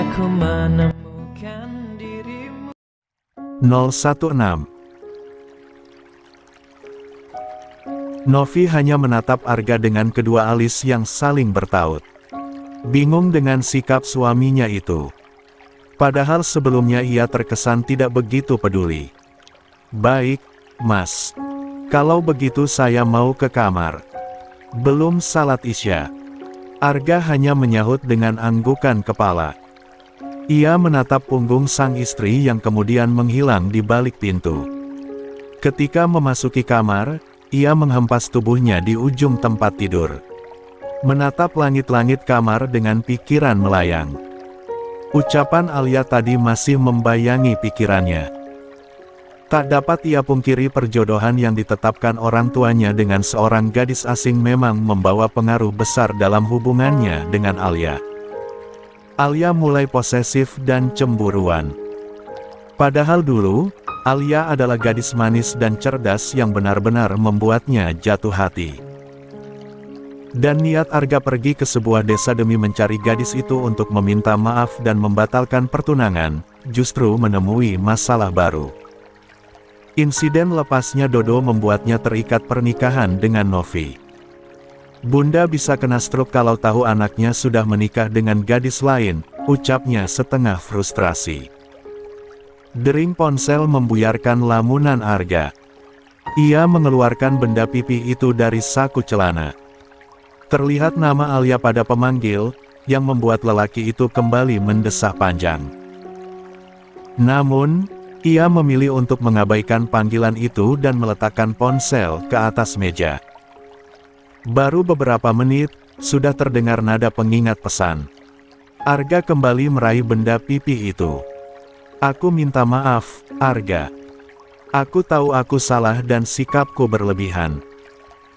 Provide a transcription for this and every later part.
aku menemukan dirimu. 016. Novi hanya menatap Arga dengan kedua alis yang saling bertaut. Bingung dengan sikap suaminya itu. Padahal sebelumnya ia terkesan tidak begitu peduli. "Baik, Mas. Kalau begitu saya mau ke kamar. Belum salat Isya." Arga hanya menyahut dengan anggukan kepala. Ia menatap punggung sang istri yang kemudian menghilang di balik pintu. Ketika memasuki kamar, ia menghempas tubuhnya di ujung tempat tidur. Menatap langit-langit kamar dengan pikiran melayang. Ucapan Alia tadi masih membayangi pikirannya. Tak dapat ia pungkiri perjodohan yang ditetapkan orang tuanya dengan seorang gadis asing memang membawa pengaruh besar dalam hubungannya dengan Alia. Alia mulai posesif dan cemburuan. Padahal dulu, Alia adalah gadis manis dan cerdas yang benar-benar membuatnya jatuh hati. Dan niat Arga pergi ke sebuah desa demi mencari gadis itu untuk meminta maaf dan membatalkan pertunangan, justru menemui masalah baru. Insiden lepasnya Dodo membuatnya terikat pernikahan dengan Novi. "Bunda bisa kena stroke kalau tahu anaknya sudah menikah dengan gadis lain," ucapnya setengah frustrasi. Dering ponsel membuyarkan lamunan Arga. Ia mengeluarkan benda pipi itu dari saku celana. Terlihat nama Alia pada pemanggil, yang membuat lelaki itu kembali mendesah panjang. Namun, ia memilih untuk mengabaikan panggilan itu dan meletakkan ponsel ke atas meja. Baru beberapa menit, sudah terdengar nada pengingat pesan. Arga kembali meraih benda pipi itu. "Aku minta maaf, Arga. Aku tahu aku salah dan sikapku berlebihan.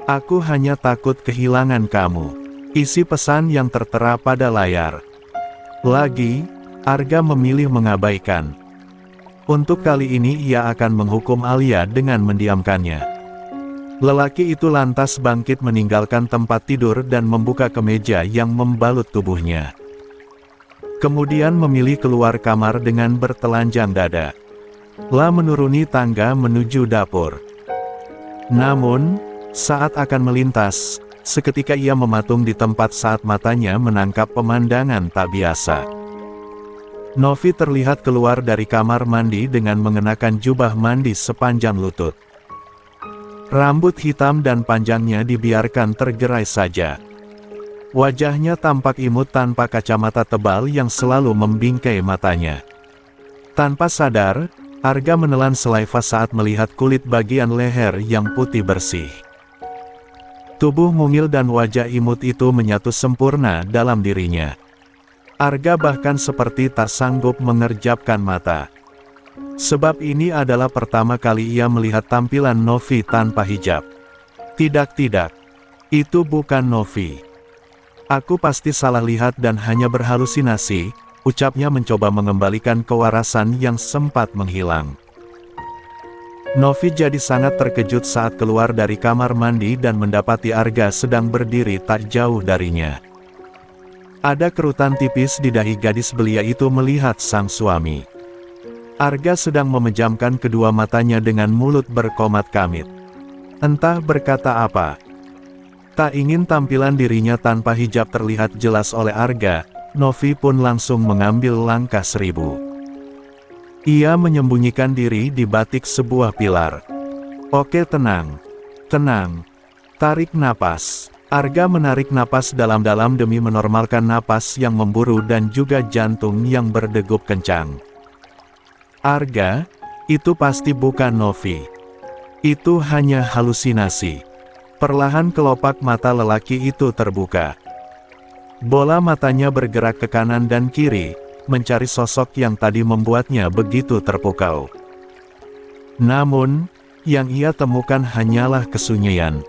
Aku hanya takut kehilangan kamu." Isi pesan yang tertera pada layar. Lagi, Arga memilih mengabaikan. Untuk kali ini ia akan menghukum Alia dengan mendiamkannya. Lelaki itu lantas bangkit meninggalkan tempat tidur dan membuka kemeja yang membalut tubuhnya. Kemudian memilih keluar kamar dengan bertelanjang dada. Menuruni tangga menuju dapur. Namun, saat akan melintas, seketika ia mematung di tempat saat matanya menangkap pemandangan tak biasa. Novi terlihat keluar dari kamar mandi dengan mengenakan jubah mandi sepanjang lutut. Rambut hitam dan panjangnya dibiarkan tergerai saja. Wajahnya tampak imut tanpa kacamata tebal yang selalu membingkai matanya. Tanpa sadar, Arga menelan selaiva saat melihat kulit bagian leher yang putih bersih. Tubuh mungil dan wajah imut itu menyatu sempurna dalam dirinya. Arga bahkan seperti tak sanggup mengerjapkan mata. Sebab ini adalah pertama kali ia melihat tampilan Novi tanpa hijab. Tidak, itu bukan Novi. Aku pasti salah lihat dan hanya berhalusinasi, ucapnya mencoba mengembalikan kewarasan yang sempat menghilang. Novi jadi sangat terkejut saat keluar dari kamar mandi dan mendapati Arga sedang berdiri tak jauh darinya. Ada kerutan tipis di dahi gadis belia itu melihat sang suami. Arga sedang memejamkan kedua matanya dengan mulut berkomat kamit. Entah berkata apa. Tak ingin tampilan dirinya tanpa hijab terlihat jelas oleh Arga, Novi pun langsung mengambil langkah 1000. Ia menyembunyikan diri di batik sebuah pilar. "Oke, tenang. Tenang. Tarik napas." Arga menarik napas dalam-dalam demi menormalkan napas yang memburu dan juga jantung yang berdegup kencang. "Arga, itu pasti bukan Novi. Itu hanya halusinasi." Perlahan kelopak mata lelaki itu terbuka. Bola matanya bergerak ke kanan dan kiri, mencari sosok yang tadi membuatnya begitu terpukau. Namun, yang ia temukan hanyalah kesunyian.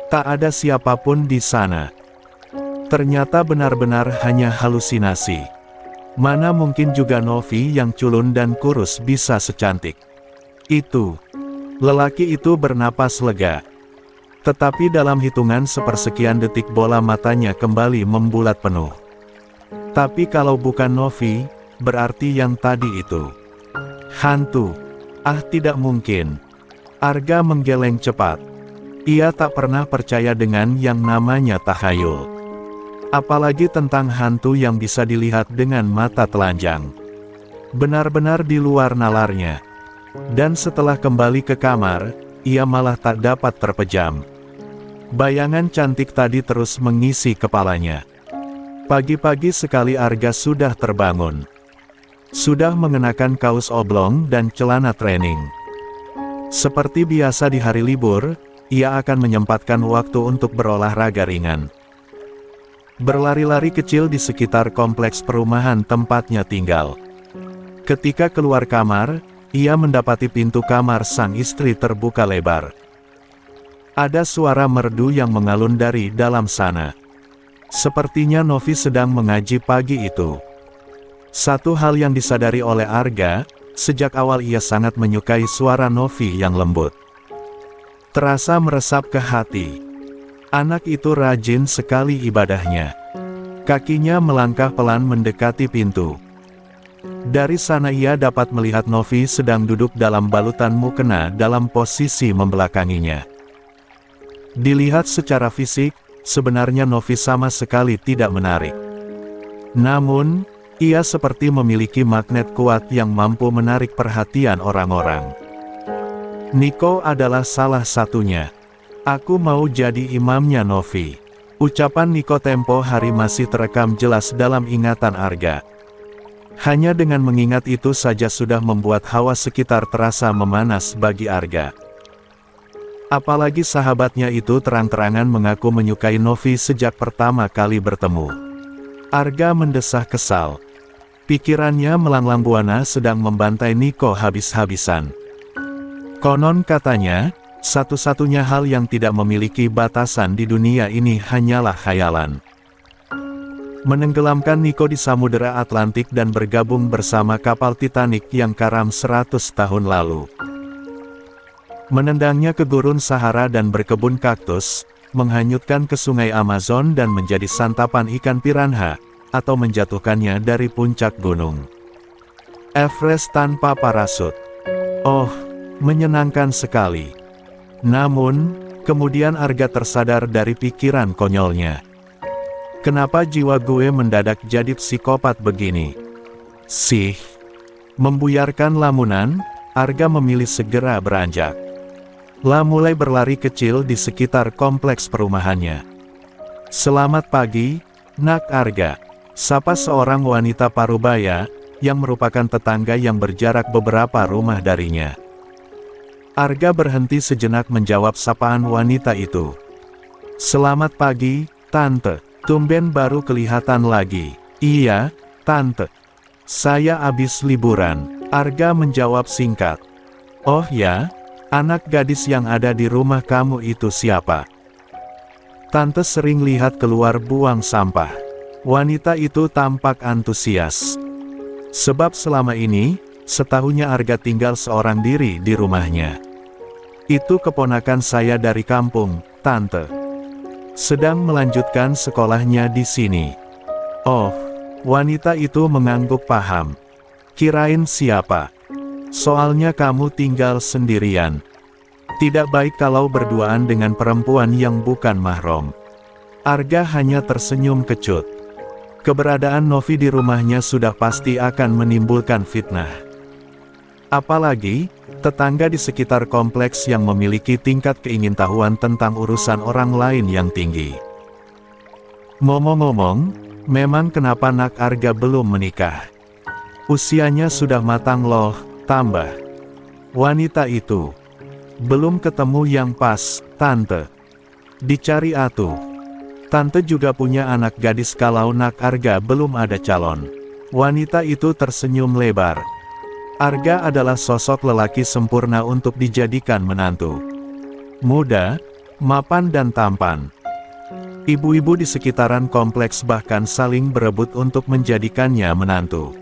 Tak ada siapapun di sana. Ternyata benar-benar hanya halusinasi. Mana mungkin juga Novi yang culun dan kurus bisa secantik itu. Lelaki itu bernapas lega. Tetapi dalam hitungan sepersekian detik bola matanya kembali membulat penuh. Tapi kalau bukan Novi, berarti yang tadi itu hantu. Ah, tidak mungkin. Arga menggeleng cepat. Ia tak pernah percaya dengan yang namanya tahayul. Apalagi tentang hantu yang bisa dilihat dengan mata telanjang. Benar-benar di luar nalarnya. Dan setelah kembali ke kamar, ia malah tak dapat terpejam. Bayangan cantik tadi terus mengisi kepalanya. Pagi-pagi sekali Arga sudah terbangun. Sudah mengenakan kaos oblong dan celana training. Seperti biasa di hari libur, ia akan menyempatkan waktu untuk berolahraga ringan. Berlari-lari kecil di sekitar kompleks perumahan tempatnya tinggal. Ketika keluar kamar, ia mendapati pintu kamar sang istri terbuka lebar. Ada suara merdu yang mengalun dari dalam sana. Sepertinya Novi sedang mengaji pagi itu. Satu hal yang disadari oleh Arga, sejak awal ia sangat menyukai suara Novi yang lembut. Terasa meresap ke hati. Anak itu rajin sekali ibadahnya. Kakinya melangkah pelan mendekati pintu. Dari sana ia dapat melihat Novi sedang duduk dalam balutan mukena dalam posisi membelakanginya. Dilihat secara fisik, sebenarnya Novi sama sekali tidak menarik. Namun, ia seperti memiliki magnet kuat yang mampu menarik perhatian orang-orang. Niko adalah salah satunya. Aku mau jadi imamnya Novi. Ucapan Niko tempo hari masih terekam jelas dalam ingatan Arga. Hanya dengan mengingat itu saja sudah membuat hawa sekitar terasa memanas bagi Arga. Apalagi sahabatnya itu terang-terangan mengaku menyukai Novi sejak pertama kali bertemu. Arga mendesah kesal. Pikirannya melanglang buana sedang membantai Niko habis-habisan. Konon katanya, satu-satunya hal yang tidak memiliki batasan di dunia ini hanyalah khayalan. Menenggelamkan Niko di Samudera Atlantik dan bergabung bersama kapal Titanic yang karam 100 tahun lalu. Menendangnya ke gurun Sahara dan berkebun kaktus, menghanyutkan ke sungai Amazon dan menjadi santapan ikan piranha, atau menjatuhkannya dari puncak gunung Everest tanpa parasut. Oh, menyenangkan sekali. Namun, kemudian Arga tersadar dari pikiran konyolnya. Kenapa jiwa gue mendadak jadi psikopat begini? Sih. Membuyarkan lamunan, Arga memilih segera beranjak. Mulai berlari kecil di sekitar kompleks perumahannya. Selamat pagi, Nak Arga. Sapa seorang wanita parubaya, yang merupakan tetangga yang berjarak beberapa rumah darinya. Arga berhenti sejenak menjawab sapaan wanita itu. Selamat pagi, Tante. Tumben baru kelihatan lagi. Iya, Tante. Saya habis liburan. Arga menjawab singkat. Oh ya? Anak gadis yang ada di rumah kamu itu siapa? Tante sering lihat keluar buang sampah. Wanita itu tampak antusias. Sebab selama ini, setahunnya Arga tinggal seorang diri di rumahnya. Itu keponakan saya dari kampung, Tante. Sedang melanjutkan sekolahnya di sini. Oh, wanita itu mengangguk paham. Kirain siapa? Soalnya kamu tinggal sendirian. Tidak baik kalau berduaan dengan perempuan yang bukan mahram. Arga hanya tersenyum kecut. Keberadaan Novi di rumahnya sudah pasti akan menimbulkan fitnah. Apalagi, tetangga di sekitar kompleks yang memiliki tingkat keingintahuan tentang urusan orang lain yang tinggi. Ngomong-ngomong, memang kenapa Nak Arga belum menikah? Usianya sudah matang loh. Tambah, wanita itu belum ketemu yang pas, Tante. Dicari atuh. Tante juga punya anak gadis kalau Nak Arga belum ada calon. Wanita itu tersenyum lebar. Arga adalah sosok lelaki sempurna untuk dijadikan menantu. Muda, mapan dan tampan. Ibu-ibu di sekitaran kompleks bahkan saling berebut untuk menjadikannya menantu.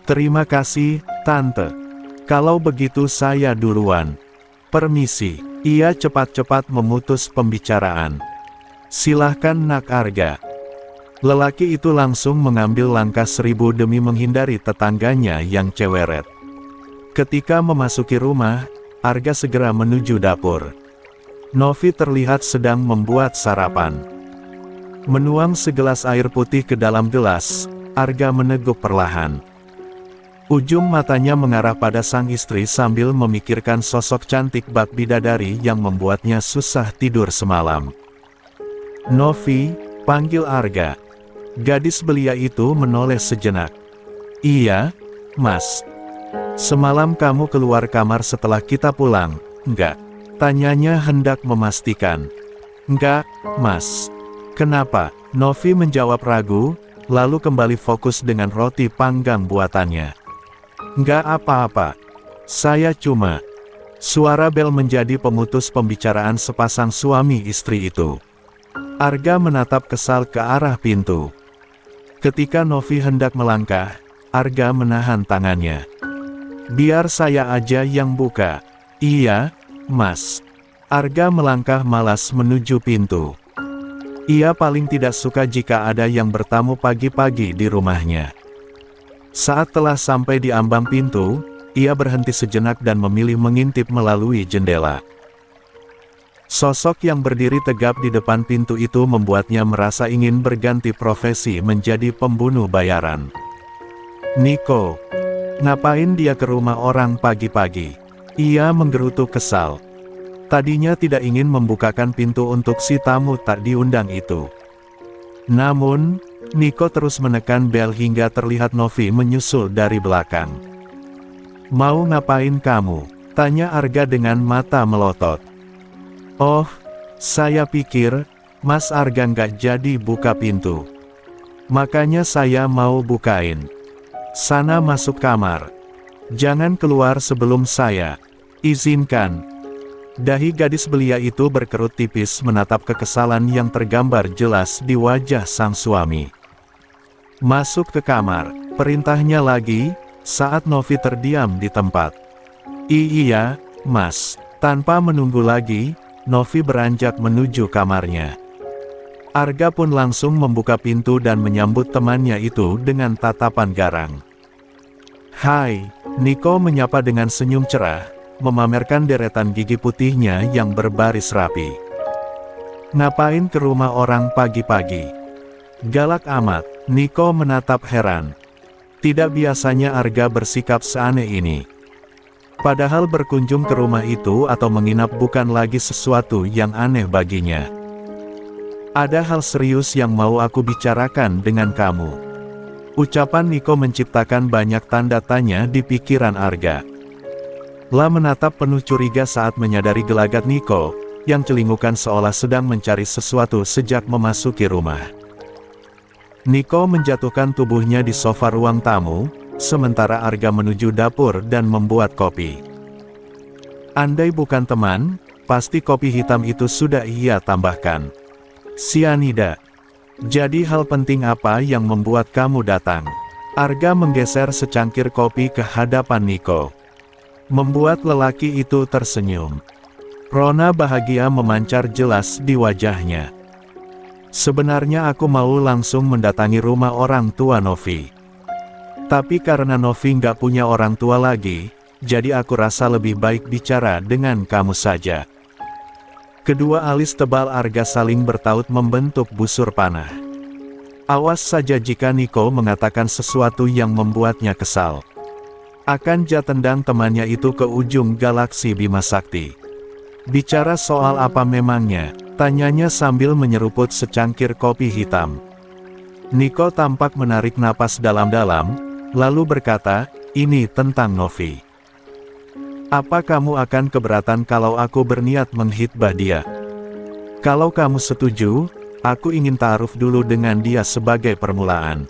Terima kasih, Tante. Kalau begitu saya duluan. Permisi. Ia cepat-cepat memutus pembicaraan. Silahkan Nak Arga. Lelaki itu langsung mengambil langkah 1000 demi menghindari tetangganya yang ceweret. Ketika memasuki rumah, Arga segera menuju dapur. Novi terlihat sedang membuat sarapan. Menuang segelas air putih ke dalam gelas, Arga meneguk perlahan. Ujung matanya mengarah pada sang istri sambil memikirkan sosok cantik bak bidadari yang membuatnya susah tidur semalam. "Novi," panggil Arga. Gadis belia itu menoleh sejenak. "Iya, Mas. Semalam kamu keluar kamar setelah kita pulang, enggak?" Tanyanya hendak memastikan. "Enggak, Mas." "Kenapa?" Novi menjawab ragu, lalu kembali fokus dengan roti panggang buatannya. "Enggak apa-apa. Saya cuma..." Suara bel menjadi pemutus pembicaraan sepasang suami istri itu. Arga menatap kesal ke arah pintu. Ketika Novi hendak melangkah, Arga menahan tangannya. "Biar saya aja yang buka." "Iya, Mas." Arga melangkah malas menuju pintu. Ia paling tidak suka jika ada yang bertamu pagi-pagi di rumahnya. Saat telah sampai di ambang pintu, ia berhenti sejenak dan memilih mengintip melalui jendela. Sosok yang berdiri tegap di depan pintu itu membuatnya merasa ingin berganti profesi menjadi pembunuh bayaran. "Niko, ngapain dia ke rumah orang pagi-pagi?" Ia menggerutu kesal. Tadinya tidak ingin membukakan pintu untuk si tamu tak diundang itu. Namun, Niko terus menekan bel hingga terlihat Novi menyusul dari belakang. "Mau ngapain kamu?" tanya Arga dengan mata melotot. "Oh, saya pikir, Mas Arga nggak jadi buka pintu. Makanya saya mau bukain. Sana masuk kamar. Jangan keluar sebelum saya izinkan." Dahi gadis belia itu berkerut tipis menatap kekesalan yang tergambar jelas di wajah sang suami. "Masuk ke kamar," perintahnya lagi, saat Novi terdiam di tempat. "Iya, Mas." Tanpa menunggu lagi, Novi beranjak menuju kamarnya. Arga pun langsung membuka pintu dan menyambut temannya itu dengan tatapan garang. "Hai," Niko menyapa dengan senyum cerah, memamerkan deretan gigi putihnya yang berbaris rapi. "Ngapain ke rumah orang pagi-pagi?" Galak amat, Niko menatap heran. Tidak biasanya Arga bersikap seaneh ini. Padahal berkunjung ke rumah itu atau menginap bukan lagi sesuatu yang aneh baginya. "Ada hal serius yang mau aku bicarakan dengan kamu." Ucapan Niko menciptakan banyak tanda tanya di pikiran Arga. La menatap penuh curiga saat menyadari gelagat Niko, yang celingukan seolah sedang mencari sesuatu sejak memasuki rumah. Niko menjatuhkan tubuhnya di sofa ruang tamu, sementara Arga menuju dapur dan membuat kopi. Andai bukan teman, pasti kopi hitam itu sudah ia tambahkan sianida. "Jadi hal penting apa yang membuat kamu datang?" Arga menggeser secangkir kopi ke hadapan Niko. Membuat lelaki itu tersenyum. Rona bahagia memancar jelas di wajahnya. "Sebenarnya aku mau langsung mendatangi rumah orang tua Novi. Tapi karena Novi nggak punya orang tua lagi, jadi aku rasa lebih baik bicara dengan kamu saja." Kedua alis tebal Arga saling bertaut membentuk busur panah. Awas saja jika Niko mengatakan sesuatu yang membuatnya kesal. Akan jatendang temannya itu ke ujung galaksi Bima Sakti. "Bicara soal apa memangnya?" tanyanya sambil menyeruput secangkir kopi hitam. Niko tampak menarik napas dalam-dalam, lalu berkata, "Ini tentang Novi. Apa kamu akan keberatan kalau aku berniat menghitbah dia? Kalau kamu setuju, aku ingin ta'aruf dulu dengan dia sebagai permulaan."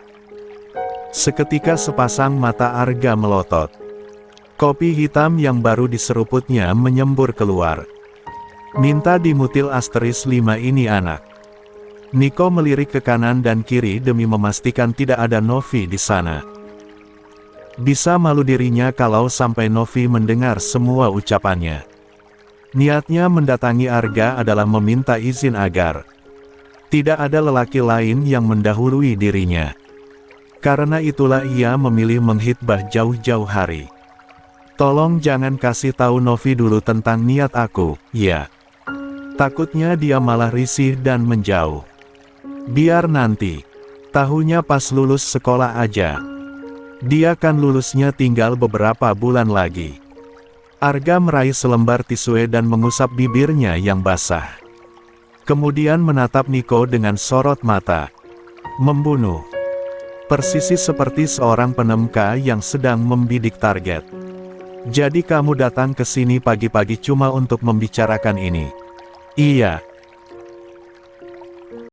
Seketika sepasang mata Arga melotot. Kopi hitam yang baru diseruputnya menyembur keluar. "Minta dimutil *5 ini anak." Niko melirik ke kanan dan kiri demi memastikan tidak ada Novi di sana. Bisa malu dirinya kalau sampai Novi mendengar semua ucapannya. Niatnya mendatangi Arga adalah meminta izin agar Tidak ada lelaki lain yang mendahului dirinya. Karena itulah ia memilih menghitbah jauh-jauh hari. Tolong jangan kasih tahu Novi dulu tentang niat aku, ya. Takutnya dia malah risih dan menjauh. Biar nanti. Tahunya pas lulus sekolah aja. Dia kan lulusnya tinggal beberapa bulan lagi. Arga meraih selembar tisu dan mengusap bibirnya yang basah. Kemudian menatap Niko dengan sorot mata. Membunuh. Persis seperti seorang penemka yang sedang membidik target. Jadi kamu datang ke sini pagi-pagi cuma untuk membicarakan ini? Iya,